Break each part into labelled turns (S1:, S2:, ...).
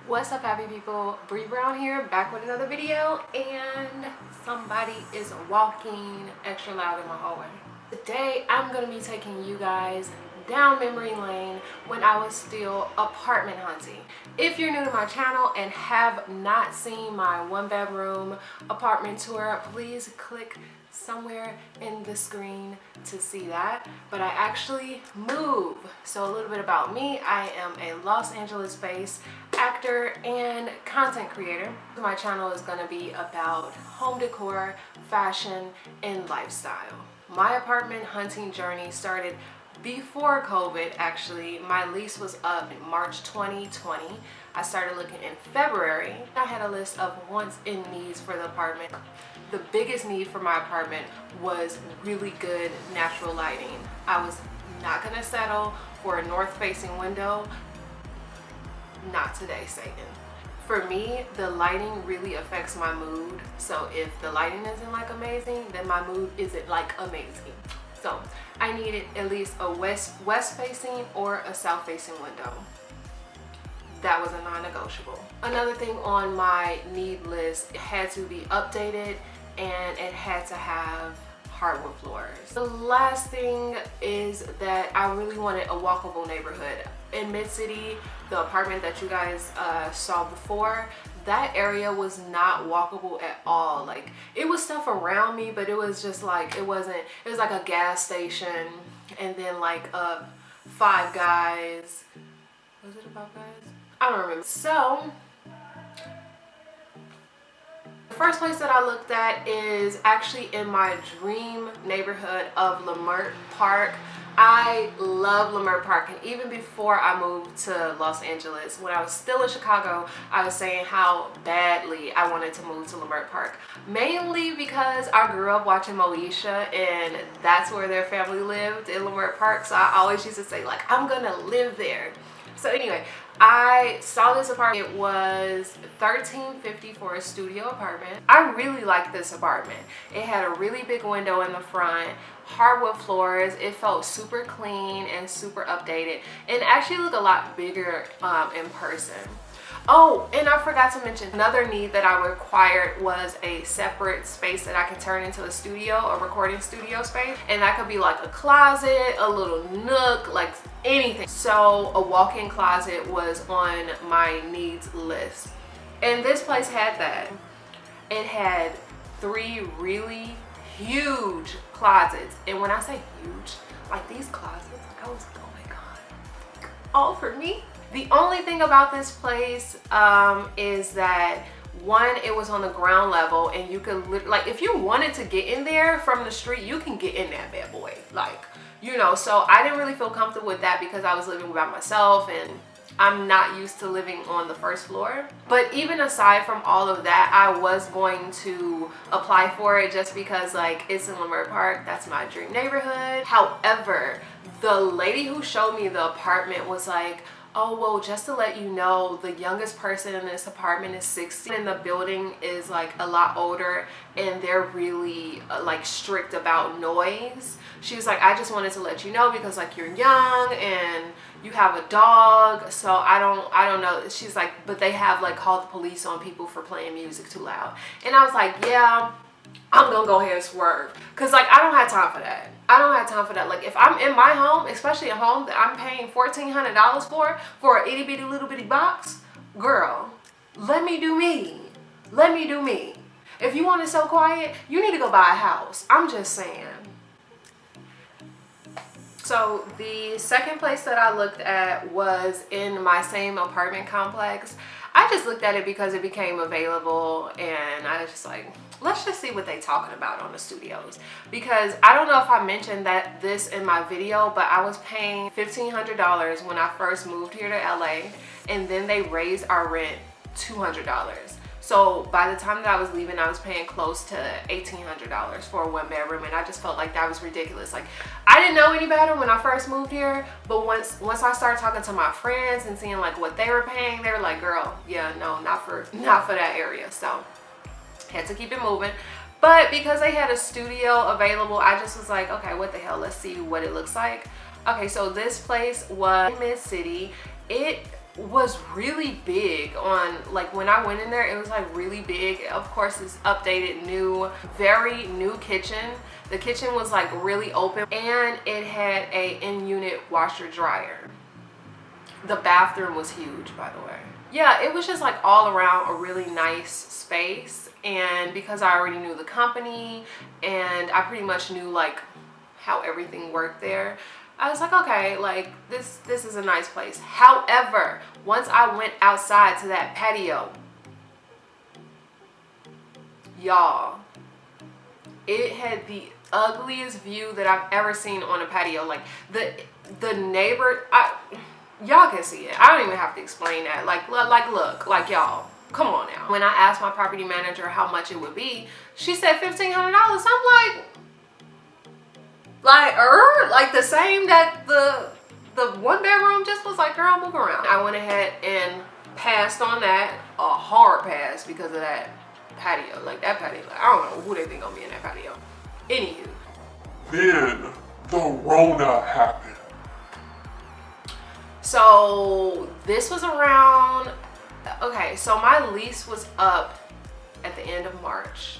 S1: What's up, happy people? Brie Brown here, back with another video, and somebody is walking extra loud in my hallway. Today I'm going to be taking you guys down memory lane when I was still apartment hunting. If you're new to my channel and have not seen my one-bedroom apartment tour, please click somewhere in the screen to see that. But I actually move. So a little bit about me: I am a Los Angeles based actor and content creator. My channel is going to be about home decor, fashion, and lifestyle. My apartment hunting journey started before COVID. Actually, my lease was up in March 2020. I started looking in February. I had a list of wants and needs for the apartment. The biggest need for my apartment was really good natural lighting. I was not gonna settle for a north-facing window. Not today, Satan. For me, the lighting really affects my mood. So if the lighting isn't like amazing, then my mood isn't like amazing. So I needed at least a west-facing or a south-facing window. That was a non-negotiable. Another thing on my need list, it had to be updated and it had to have hardwood floors. The last thing is that I really wanted a walkable neighborhood. In Mid-City, the apartment that you guys saw before, that area was not walkable at all. Like, it was stuff around me, but it was just like, it was like a gas station and then like Five Guys. Was it about Guys? I don't remember. So the first place that I looked at is actually in my dream neighborhood of Leimert Park. I love Leimert Park, and even before I moved to Los Angeles, when I was still in Chicago, I was saying how badly I wanted to move to Leimert Park. Mainly because I grew up watching Moesha, and that's where their family lived, in Leimert Park. So I always used to say, like, I'm gonna live there. So anyway, I saw this apartment. It was $13.50 for a studio apartment. I really liked this apartment. It had a really big window in the front, hardwood floors. It felt super clean and super updated, and actually looked a lot bigger in person. Oh, and I forgot to mention, another need that I required was a separate space that I could turn into a studio, a recording studio space. And that could be like a closet, a little nook, like anything. So a walk-in closet was on my needs list. And this place had that. It had 3 really huge closets. And when I say huge, like these closets, like I was like, oh my God, all for me? The only thing about this place is that, one, it was on the ground level, and you could like, if you wanted to get in there from the street, you can get in that bad boy, like, you know. So I didn't really feel comfortable with that because I was living by myself and I'm not used to living on the first floor. But even aside from all of that, I was going to apply for it just because, like, it's in Leimert Park. That's my dream neighborhood. However, the lady who showed me the apartment was like, oh, well, just to let you know, the youngest person in this apartment is 60, and the building is like a lot older, and they're really like strict about noise. She was like, I just wanted to let you know because, like, you're young and you have a dog, so I don't know. She's like, but they have like called the police on people for playing music too loud. And I was like, yeah, I'm gonna go ahead and swerve, because, like, I don't have time for that. I don't have time for that. Like, if I'm in my home, especially a home that I'm paying $1,400 for an itty bitty little bitty box, girl, let me do me. Let me do me. If you want it so quiet, you need to go buy a house. I'm just saying. So the second place that I looked at was in my same apartment complex. I just looked at it because it became available, and I was just like, let's just see what they talking about on the studios. Because I don't know if I mentioned that this in my video, but I was paying $1,500 when I first moved here to LA, and then they raised our rent $200. So by the time that I was leaving, I was paying close to $1,800 for a 1-bedroom, and I just felt like that was ridiculous. Like, I didn't know any better when I first moved here, but once I started talking to my friends and seeing like what they were paying, they were like, girl, yeah, no, not for that area. So had to keep it moving. But because they had a studio available, I just was like, okay, what the hell, let's see what it looks like. Okay, so this place was in Mid-City. It was really big on, like, when I went in there, it was like really big. Of course, it's updated, new, very new kitchen. The kitchen was like really open, and it had a in-unit washer dryer. The bathroom was huge, by the way. Yeah, it was just like all around a really nice space. And because I already knew the company and I pretty much knew like how everything worked there, I was like, okay, like this is a nice place. However, once I went outside to that patio, y'all, it had the ugliest view that I've ever seen on a patio. Like the neighbor, y'all can see it. I don't even have to explain that. Look, y'all, come on now. When I asked my property manager how much it would be, she said $1,500. I'm like the same that the one bedroom just was. Like, girl, move around. I went ahead and passed on that, a hard pass, because of that patio. Like that patio, like, I don't know who they think gonna be in that patio. Anywho,
S2: then the Rona happened.
S1: so this was around, okay, so my lease was up at the end of March,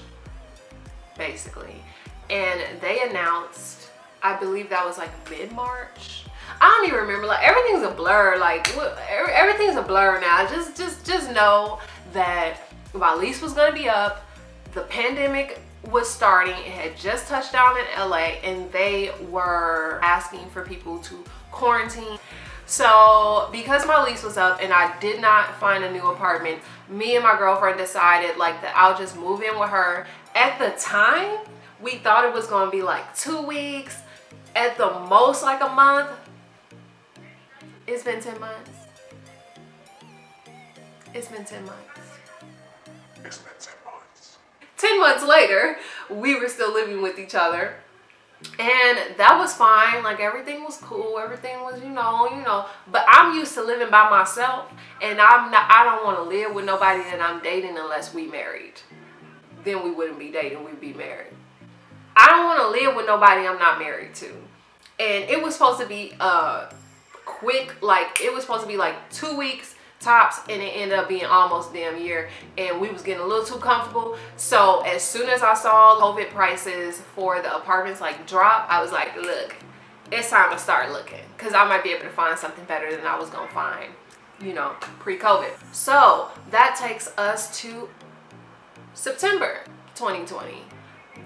S1: basically, and they announced, I believe that was like mid-March. I don't even remember. Like, everything's a blur. Like, everything's a blur now. Just know that my lease was gonna be up. The pandemic was starting. It had just touched down in LA, and they were asking for people to quarantine. So because my lease was up and I did not find a new apartment, me and my girlfriend decided like that I'll just move in with her. At the time, we thought it was gonna be like 2 weeks, at the most like a month. It's been 10 months. It's been 10 months.
S2: It's been 10 months.
S1: 10 months later, we were still living with each other. And that was fine. Like, everything was cool. Everything was, you know. But I'm used to living by myself. And I don't want to live with nobody that I'm dating unless we married. Then we wouldn't be dating, we'd be married. I don't want to live with nobody I'm not married to. And it was supposed to be quick, like it was supposed to be like 2 weeks tops, and it ended up being almost damn year, and we was getting a little too comfortable. So as soon as I saw COVID prices for the apartments like drop, I was like, look, it's time to start looking, because I might be able to find something better than I was gonna find, pre-COVID. So that takes us to September 2020.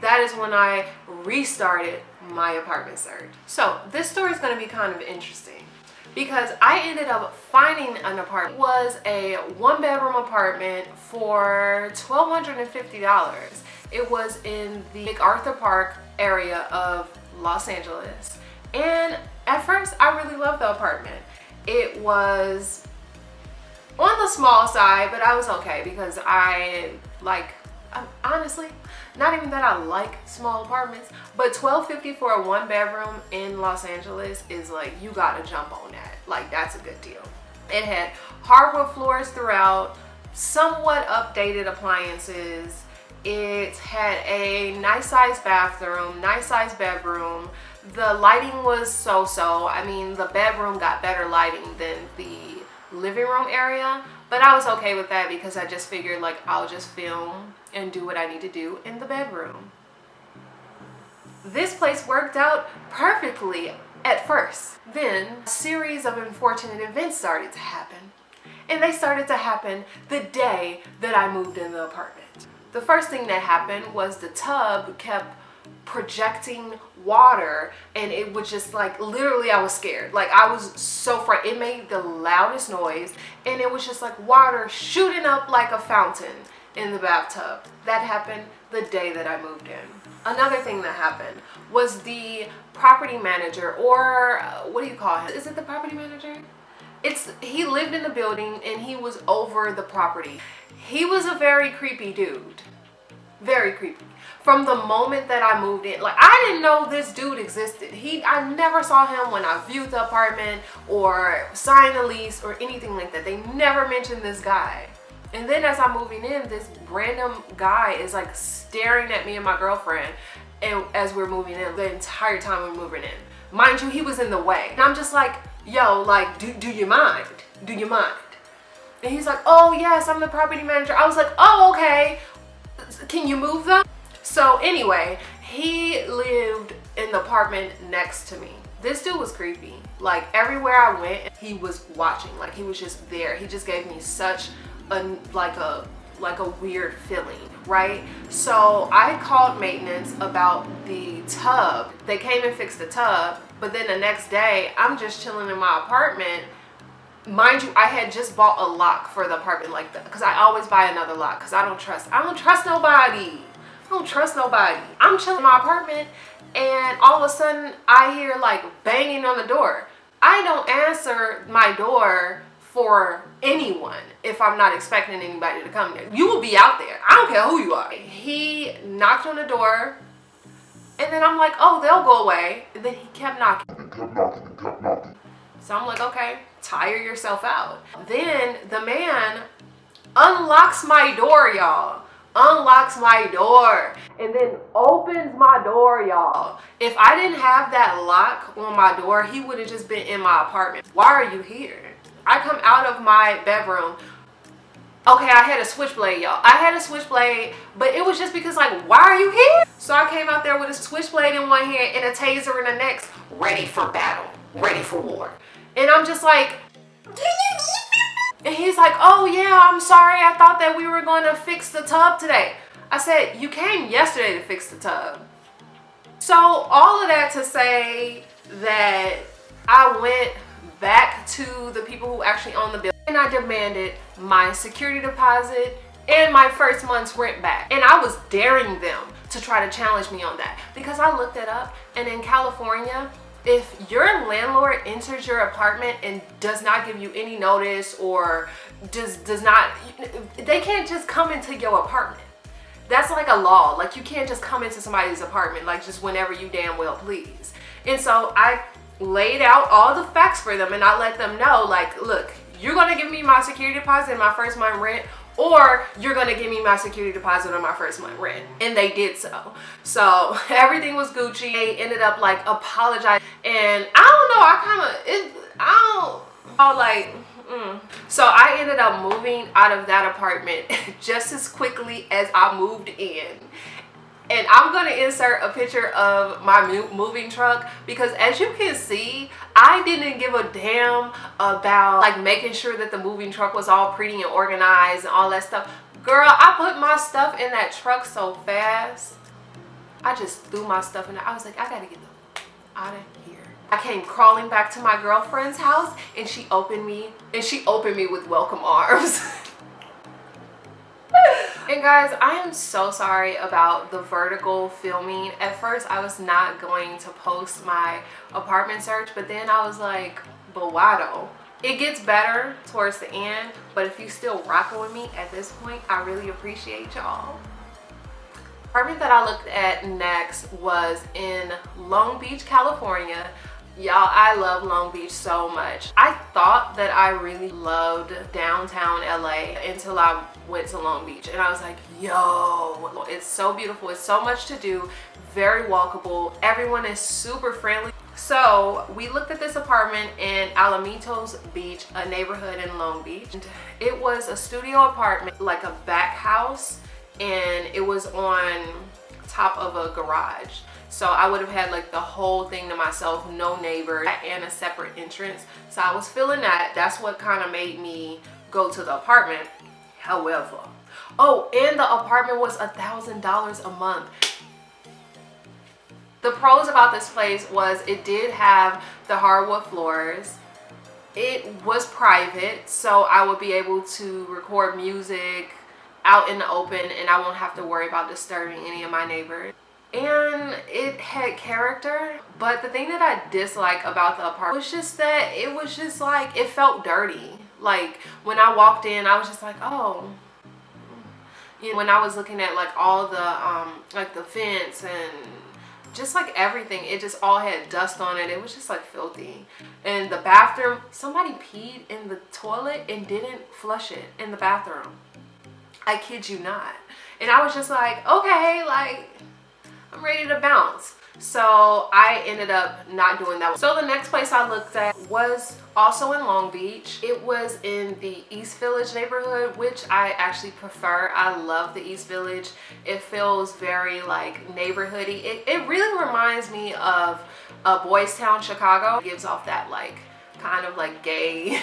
S1: That is when I restarted my apartment search. So this story is going to be kind of interesting because I ended up finding an apartment. It was a 1-bedroom apartment for $1,250. It was in the MacArthur Park area of Los Angeles. And at first, I really loved the apartment. It was on the small side, but I was okay because honestly, not even that I like small apartments, but $1,250 for a 1-bedroom in Los Angeles is like, you gotta jump on that. Like, that's a good deal. It had hardwood floors throughout, somewhat updated appliances. It had a nice sized bathroom, nice sized bedroom. The lighting was so-so. I mean, the bedroom got better lighting than the living room area, but I was okay with that because I just figured like I'll just film and do what I need to do in the bedroom. This place worked out perfectly at first. Then a series of unfortunate events started to happen, and they started to happen the day that I moved in the apartment. The first thing that happened was the tub kept projecting water, and it was just like, literally I was scared. Like, I was so frightened. It made the loudest noise, and it was just like water shooting up like a fountain in the bathtub. That happened the day that I moved in. Another thing that happened was the property manager, or what do you call him? Is it the property manager? He lived in the building and he was over the property. He was a very creepy dude. Very creepy. From the moment that I moved in, like, I didn't know this dude existed. I never saw him when I viewed the apartment or signed a lease or anything like that. They never mentioned this guy. And then as I'm moving in, this random guy is like staring at me and my girlfriend, and as we're moving in, the entire time we're moving in. Mind you, he was in the way. And I'm just like, yo, like, do you mind? Do you mind? And he's like, oh yes, I'm the property manager. I was like, oh, okay. Can you move them? So anyway, he lived in the apartment next to me. This dude was creepy. Like everywhere I went, he was watching. Like he was just there. He just gave me such like a weird feeling, right? So I called maintenance about the tub. They came and fixed the tub, but then the next day I'm just chilling in my apartment. Mind you, I had just bought a lock for the apartment like that, because I always buy another lock because I don't trust nobody. I don't trust nobody. I'm chilling in my apartment and all of a sudden I hear like banging on the door. I don't answer my door for anyone if I'm not expecting anybody to come there. You will be out there. I don't care who you are. He knocked on the door and then I'm like, oh, they'll go away. And then he kept knocking. So I'm like, okay, tire yourself out. Then the man unlocks my door, y'all. Unlocks my door and then opens my door, y'all. If I didn't have that lock on my door, he would have just been in my apartment. Why are you here? I come out of my bedroom. Okay, I had a switchblade, y'all. I had a switchblade, but it was just because like, why are you here? So I came out there with a switchblade in one hand and a taser in the next, ready for battle, ready for war. And I'm just like, do you need something? And he's like, oh yeah, I'm sorry. I thought that we were going to fix the tub today. I said, you came yesterday to fix the tub. So all of that to say that I went back to the people who actually own the building and I demanded my security deposit and my first month's rent back. And I was daring them to try to challenge me on that because I looked it up, and in California, if your landlord enters your apartment and does not give you any notice or does not, they can't just come into your apartment. That's like a law. Like you can't just come into somebody's apartment like just whenever you damn well please. And so I laid out all the facts for them and I let them know, like, look, you're gonna give me my security deposit and my first month rent, or you're gonna give me my security deposit on my first month rent. And they did so. So everything was Gucci. They ended up like apologizing. And I So I ended up moving out of that apartment just as quickly as I moved in. And I'm going to insert a picture of my moving truck because as you can see, I didn't give a damn about like making sure that the moving truck was all pretty and organized and all that stuff. Girl, I put my stuff in that truck so fast. I just threw my stuff in there. I was like, I got to get out of here. I came crawling back to my girlfriend's house and she opened me with welcome arms. And guys, I am so sorry about the vertical filming. At first, I was not going to post my apartment search, but then I was like, but why though? It gets better towards the end, but if you still rocking with me at this point, I really appreciate y'all. The apartment that I looked at next was in Long Beach, California. Y'all, I love Long Beach so much. I thought that I really loved downtown LA until I went to Long Beach and I was like, yo, it's so beautiful. It's so much to do, very walkable. Everyone is super friendly. So we looked at this apartment in Alamitos Beach, a neighborhood in Long Beach. And it was a studio apartment, like a back house, and it was on top of a garage. So I would have had like the whole thing to myself, no neighbors, and a separate entrance. So I was feeling that. That's what kind of made me go to the apartment. However, oh, and the apartment was $1,000 a month. The pros about this place was it did have the hardwood floors. It was private, so I would be able to record music out in the open and I won't have to worry about disturbing any of my neighbors. And it had character, but the thing that I dislike about the apartment was just that it was just like, it felt dirty. Like when I walked in, I was just like, oh. You know, when I was looking at like all the, like the fence and just like everything, it just all had dust on it. It was just like filthy. And the bathroom, somebody peed in the toilet and didn't flush it in the bathroom. I kid you not. And I was just like, okay, like, I'm ready to bounce. So I ended up not doing that. So the next place I looked at was also in Long Beach. It was in the East Village neighborhood, which I actually prefer. I love the East Village. It feels very like neighborhoody. It really reminds me of Boys Town, Chicago. It gives off that like kind of like gay,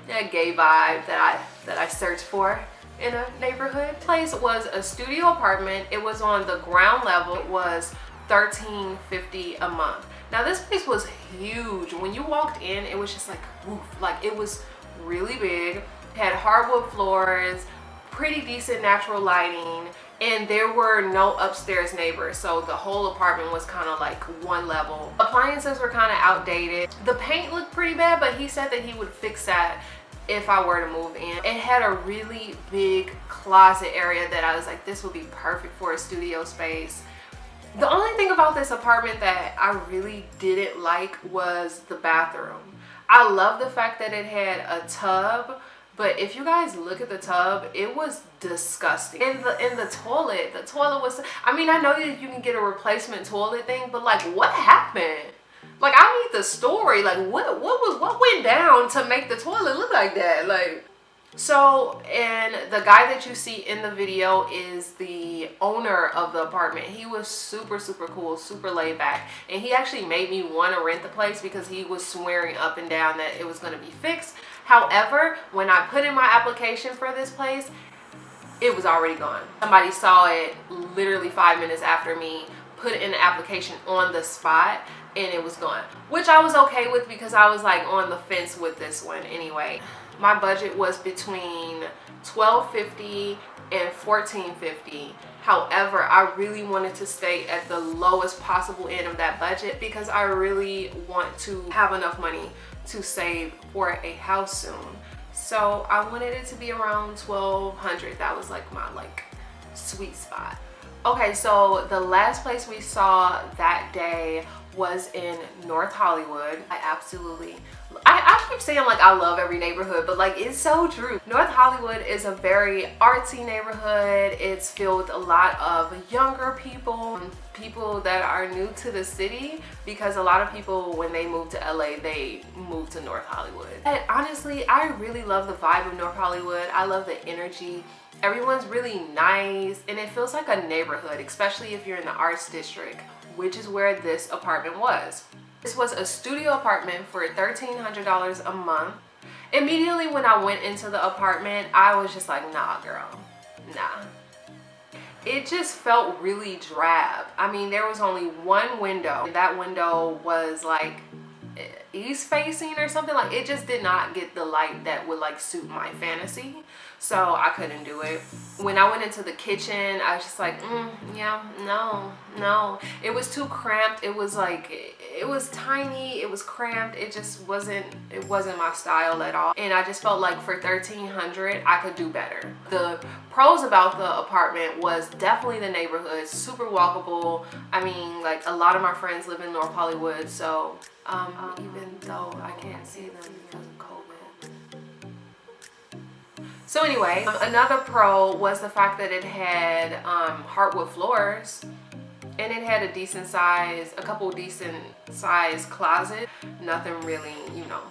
S1: that gay vibe that I search for in a neighborhood. The place was a studio apartment. It was on the ground level. It was $13.50 a month. Now this place was huge. When you walked in, it was just like woof, like it was really big. It had hardwood floors, pretty decent natural lighting, and there were no upstairs neighbors, so the whole apartment was kind of like one level. Appliances were kind of outdated. The paint looked pretty bad, but he said that he would fix that if I were to move in. It had a really big closet area that I was like, this would be perfect for a studio space. The only thing about this apartment that I really didn't like was the bathroom. I love the fact that it had a tub, but if you guys look at the tub, it was disgusting. In the toilet was, I mean, I know that you can get a replacement toilet thing, but like what happened? Like I need the story. Like what went down to make the toilet look like that? Like, so, and the guy that you see in the video is the owner of the apartment. He was super cool, super laid back, and he actually made me want to rent the place because he was swearing up and down that it was going to be fixed. However, when I put in my application for this place, it was already gone. Somebody saw it literally 5 minutes after me put in the application on the spot, and it was gone, which I was okay with because I was like on the fence with this one anyway. My budget was between $12.50 and $14.50. However, I really wanted to stay at the lowest possible end of that budget because I really want to have enough money to save for a house soon. So I wanted it to be around $1,200. That was like my sweet spot. Okay, so the last place we saw that day was in North Hollywood. I keep saying like I love every neighborhood, but like it's so true. North Hollywood is a very artsy neighborhood. It's filled with a lot of younger people that are new to the city, because a lot of people when they move to LA, they move to North Hollywood. And honestly, I really love the vibe of North Hollywood. I love the energy. Everyone's really nice, and it feels like a neighborhood, especially if you're in the arts district, which is where this apartment was. This was a studio apartment for $1,300 a month. Immediately when I went into the apartment, I was just like, nah girl, nah. It just felt really drab. I mean, there was only one window. That window was like east facing or something. Like it just did not get the light that would like suit my fantasy, so I couldn't do it. When I went into the kitchen, I was just like, yeah, no. It was too cramped. It was like, it was tiny, it was cramped. It just wasn't, it wasn't my style at all. And I just felt like for $1,300, I could do better. The pros about the apartment was definitely the neighborhood, super walkable. I mean, like a lot of my friends live in North Hollywood, so even though I can't see them because of COVID. So anyway, another pro was the fact that it had hardwood floors, and it had a couple decent size closets. Nothing really, you know,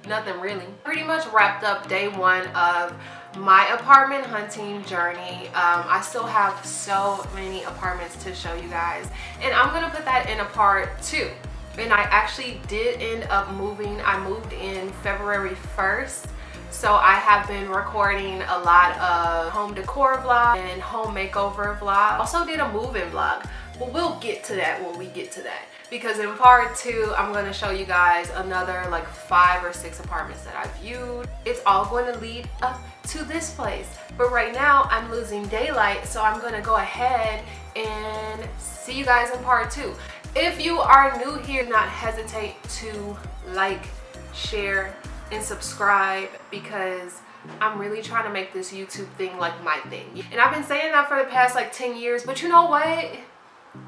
S1: nothing really. Pretty much wrapped up day one of my apartment hunting journey. I still have so many apartments to show you guys, and I'm gonna put that in a part 2. And I actually did end up moving. I moved in February 1st. So I have been recording a lot of home decor vlog and home makeover vlog. Also did a move-in vlog, but we'll get to that when we get to that. Because in part 2, I'm going to show you guys another like 5 or 6 apartments that I viewed. It's all going to lead up to this place. But right now I'm losing daylight, so I'm going to go ahead and see you guys in part 2. If you are new here, do not hesitate to like, share, and subscribe, because I'm really trying to make this YouTube thing like my thing. And I've been saying that for the past like 10 years, but you know what?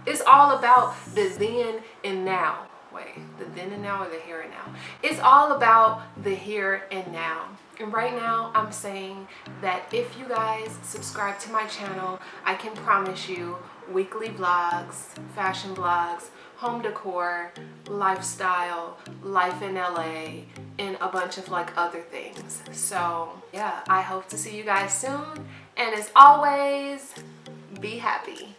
S1: It's all about the then and now. Wait, the then and now or the here and now? It's all about the here and now. And right now I'm saying that if you guys subscribe to my channel, I can promise you weekly vlogs, fashion vlogs, home decor, lifestyle, life in LA, and a bunch of like other things. So yeah, I hope to see you guys soon. And as always, be happy.